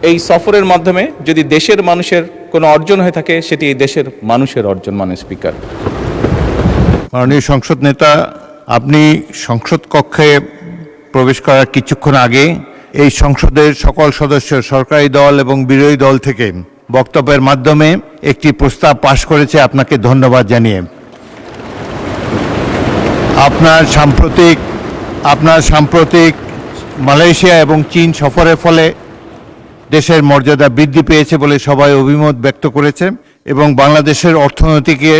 এই সফরের মাধ্যমে যদি দেশের মানুষের কোনো অর্জন হয়ে থাকে সেটি এই দেশের মানুষের অর্জন। মাননীয় স্পিকার, মাননীয় সংসদ নেতা, আপনি সংসদ কক্ষে প্রবেশ করার কিছুক্ষণ আগে এই সংসদের সকল সদস্য, সরকারি দল এবং বিরোধী দল থেকে বক্তব্যের মাধ্যমে একটি প্রস্তাব পাশ করেছে। আপনাকে ধন্যবাদ জানিয়ে আপনার সাম্প্রতিক মালয়েশিয়া এবং চীন সফরের ফলে দেশের মর্যাদা বৃদ্ধি পেয়েছে বলে সবাই অভিমত ব্যক্ত করেছে এবং বাংলাদেশের অর্থনীতিকে,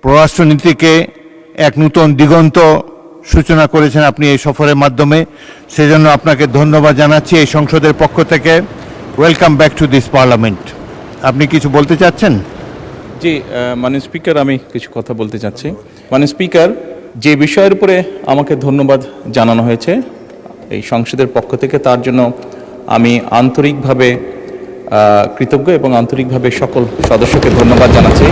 পররাষ্ট্রনীতিকে এক নূতন দিগন্ত সূচনা করেছেন আপনি এই সফরের মাধ্যমে। সেজন্য আপনাকে ধন্যবাদ জানাচ্ছি এই সংসদের পক্ষ থেকে। Welcome back to this parliament. আপনি কিছু বলতে চাচ্ছেন? জি মাননীয় স্পিকার, আমি কিছু কথা বলতে চাচ্ছি। মাননীয় স্পিকার, যে বিষয়ের উপরে আমাকে ধন্যবাদ জানানো হয়েছে এই সংসদের পক্ষ থেকে, তার জন্য আমি আন্তরিকভাবে কৃতজ্ঞ এবং আন্তরিকভাবে সকল সদস্যকে ধন্যবাদ জানাচ্ছি।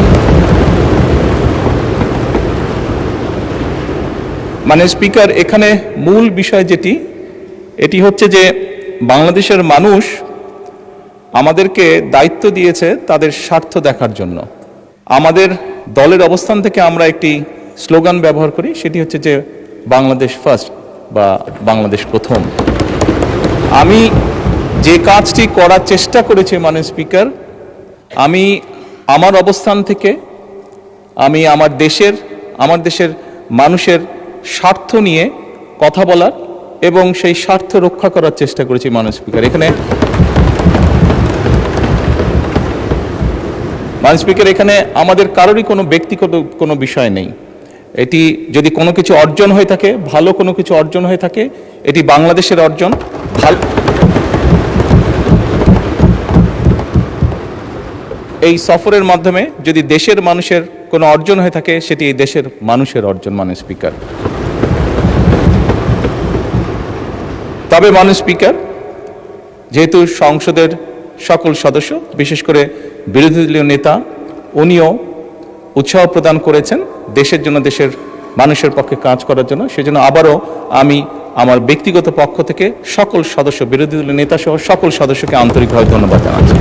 মাননীয় স্পিকার, এখানে মূল বিষয় এটি হচ্ছে যে বাংলাদেশের মানুষ আমাদেরকে দায়িত্ব দিয়েছে তাদের স্বার্থ দেখার জন্য। আমাদের দলের অবস্থান থেকে আমরা একটি স্লোগান ব্যবহার করি, সেটি হচ্ছে যে বাংলাদেশ ফার্স্ট বা বাংলাদেশ প্রথম। আমি যে কাজটি করার চেষ্টা করেছি মাননীয় স্পিকার, আমি আমার অবস্থান থেকে আমি আমার দেশের মানুষের স্বার্থ নিয়ে কথা বলার এবং সেই স্বার্থ রক্ষা করার চেষ্টা করেছি মাননীয় স্পিকার। মাননীয় স্পিকার, এখানে আমাদের কারোরই কোনো ব্যক্তিগত কোনো বিষয় নেই। এটি যদি কোনো কিছু অর্জন হয়ে থাকে, ভালো কোনো কিছু অর্জন হয়ে থাকে, এটি বাংলাদেশের অর্জন। এই সফরের মাধ্যমে যদি দেশের মানুষের কোনো অর্জন হয়ে থাকে সেটি এই দেশের মানুষের অর্জন। মাননীয় স্পিকার, তবে মাননীয় স্পিকার, যেহেতু সংসদের সকল সদস্য, বিশেষ করে বিরোধী দলীয় নেতা, উনিও উৎসাহ প্রদান করেছেন দেশের জন্য, দেশের মানুষের পক্ষে কাজ করার জন্য, সেজন্য আবারও আমি আমার ব্যক্তিগত পক্ষ থেকে সকল সদস্য, বিরোধী দলীয় নেতা সহ সকল সদস্যকে আন্তরিকভাবে ধন্যবাদ জানাচ্ছি।